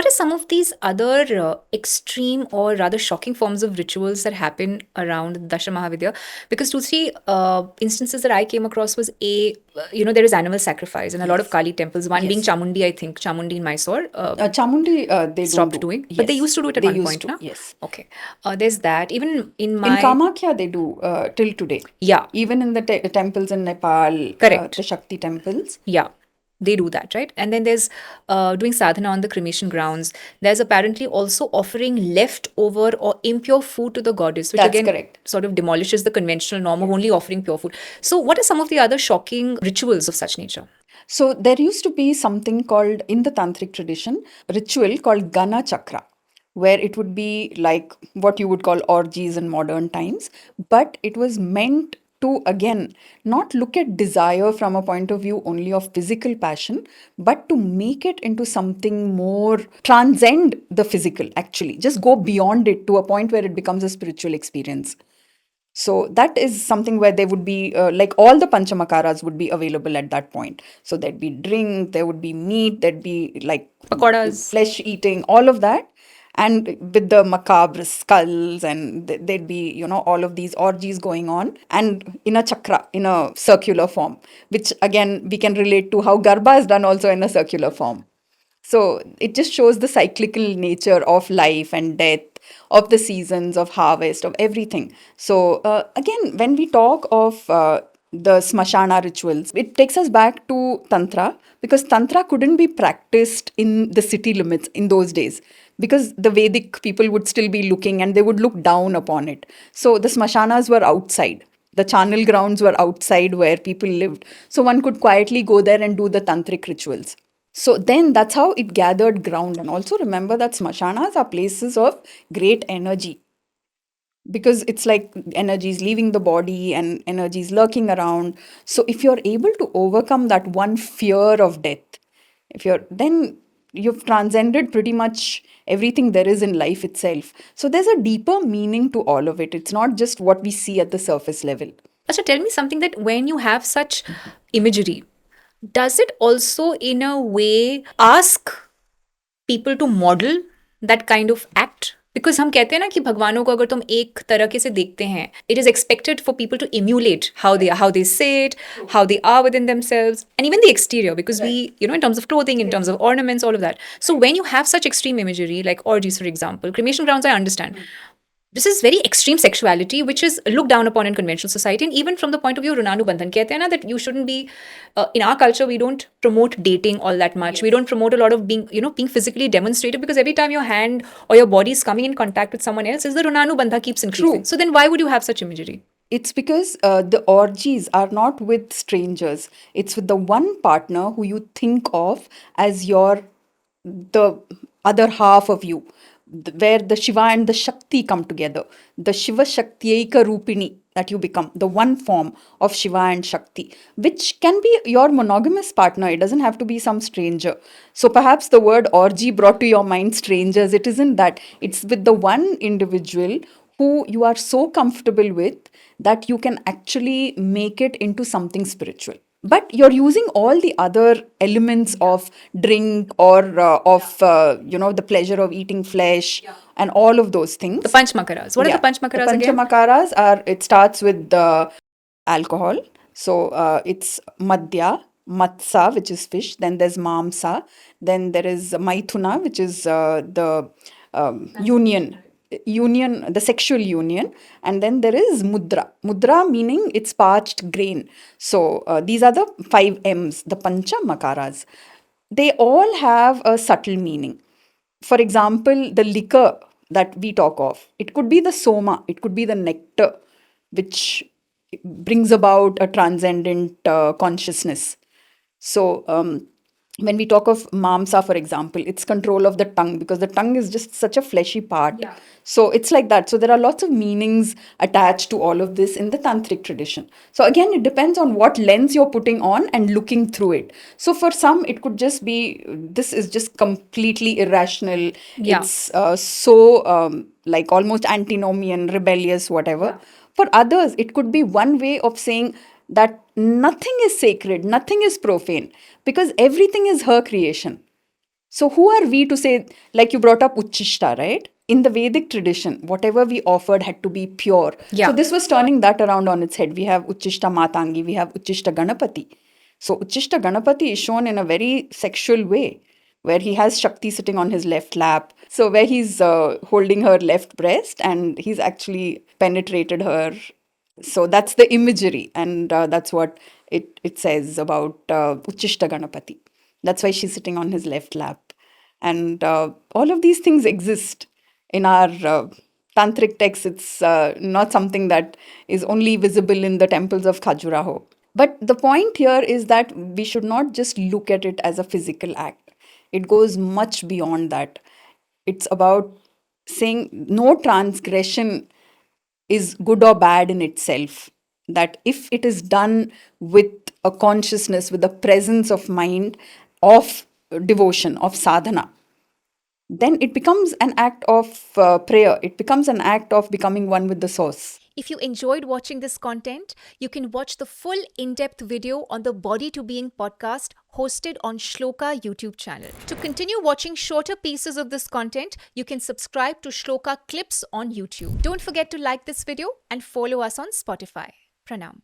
What are some of these other extreme or rather shocking forms of rituals that happen around Dasha Mahavidya? Because two, three instances that I came across was there is animal sacrifice in a lot of Yes. Kali temples. One being Yes. Chamundi, I think, Chamundi in Mysore. Chamundi, they don't Stopped do. doing, but they Yes. used to do it at They one used point, to. na? Yes. Okay, there's that. Even in In my Kamakya, they do till today. yeah, Even in the temples in Nepal, correct. the Shakti temples. Yeah, they do that, right? And then there's doing sadhana on the cremation grounds. There's apparently also offering leftover or impure food to the goddess, which That's again correct. sort of demolishes the conventional norm of only offering pure food. So, what are some of the other shocking rituals of such nature? So there used to be something called, in the tantric tradition, ritual called Gana Chakra, where it would be like what you would call orgies in modern times, but it was meant to, again, not look at desire from a point of view only of physical passion, but to make it into something more, transcend the physical, actually just go beyond it to a point where it becomes a spiritual experience. So that is something where there would be like all the panchamakaras would be available at that point. So there'd be drink, there would be meat, there'd be like Pakoras. flesh eating, all of that. And with the macabre skulls, and there'd be, all of these orgies going on, and in a chakra, in a circular form, which again we can relate to how Garba is done also in a circular form. So it just shows the cyclical nature of life and death, of the seasons, of harvest, of everything. So again, when we talk of the smashana rituals, it takes us back to Tantra, because Tantra couldn't be practiced in the city limits in those days, because the Vedic people would still be looking and they would look down upon it. So the smashanas were outside. The charnel grounds were outside where people lived. So one could quietly go there and do the tantric rituals. So then that's how it gathered ground. And also remember that smashanas are places of great energy, because it's like energy is leaving the body and energy is lurking around. So if you're able to overcome that one fear of death, if you're then you've transcended pretty much everything there is in life itself. So there's a deeper meaning to all of it. It's not just what we see at the surface level. So, tell me something that when you have such imagery, does it also in a way ask people to model that kind of act? Because हम कहते हैं ना कि भगवानों को अगर तुम एक तरीके से देखते हैं, it is expected for people to emulate how they sit, how they are within themselves, and even the exterior. Because we, in terms of clothing, in terms of ornaments, all of that. So when you have such extreme imagery, like orgies, for example, cremation grounds, I understand. This is very extreme sexuality, which is looked down upon in conventional society. And even from the point of view of Runanu Bandhan, कहते हैं ना that you shouldn't be, in our culture, we don't promote dating all that much. Yes. We don't promote a lot of being physically demonstrative, because every time your hand or your body is coming in contact with someone else, is the Runanu Bandha keeps increasing. True. So then why would you have such imagery? It's because the orgies are not with strangers. It's with the one partner who you think of as the other half of you, where the Shiva and the Shakti come together. The Shiva Shaktiyaika Rupini that you become, the one form of Shiva and Shakti, which can be your monogamous partner. It doesn't have to be some stranger. So perhaps the word orgy brought to your mind strangers. It isn't that. It's with the one individual who you are so comfortable with that you can actually make it into something spiritual. But you're using all the other elements of drink or the pleasure of eating flesh and all of those things. The Panchmakaras. What are the Panchmakaras The again? Panchmakaras are, it starts with the alcohol. So it's Madhya, Matsa, which is fish. Then there's Mamsa. Then there is Maithuna, which is the union, the sexual union. And then there is Mudra meaning it's parched grain. So these are the 5 M's, the Pancha Makaras. They all have a subtle meaning. For example, the liquor that we talk of, it could be the soma, it could be the nectar, which brings about a transcendent consciousness. So when we talk of mamsa, for example, it's control of the tongue, because the tongue is just such a fleshy part. Yeah. So it's like that. So there are lots of meanings attached to all of this in the tantric tradition. So again, it depends on what lens you're putting on and looking through it. So for some, it could just be, this is just completely irrational. Yeah. It's so like almost antinomian, rebellious, whatever. Yeah. For others, it could be one way of saying that nothing is sacred, nothing is profane, because everything is her creation. So, who are we to say, like you brought up Uchishta, right? In the Vedic tradition, whatever we offered had to be pure. So, Yeah. this was turning that around on its head. We have Uchishta Matangi, we have Uchishta Ganapati. So, Uchishta Ganapati is shown in a very sexual way, where he has Shakti sitting on his left lap. So, where he's holding her left breast and he's actually penetrated her. So, that's the imagery, and that's what it says about Uchishta Ganapati. That's why she's sitting on his left lap. And all of these things exist in our tantric texts. It's not something that is only visible in the temples of Khajuraho. But the point here is that we should not just look at it as a physical act. It goes much beyond that. It's about saying no transgression is good or bad in itself. That if it is done with a consciousness, with a presence of mind, of devotion, of sadhana, then it becomes an act of prayer. It becomes an act of becoming one with the source. If you enjoyed watching this content, you can watch the full in-depth video on the Body to Being podcast hosted on Shlloka YouTube channel. To continue watching shorter pieces of this content, you can subscribe to Shlloka Clips on YouTube. Don't forget to like this video and follow us on Spotify. Pranam.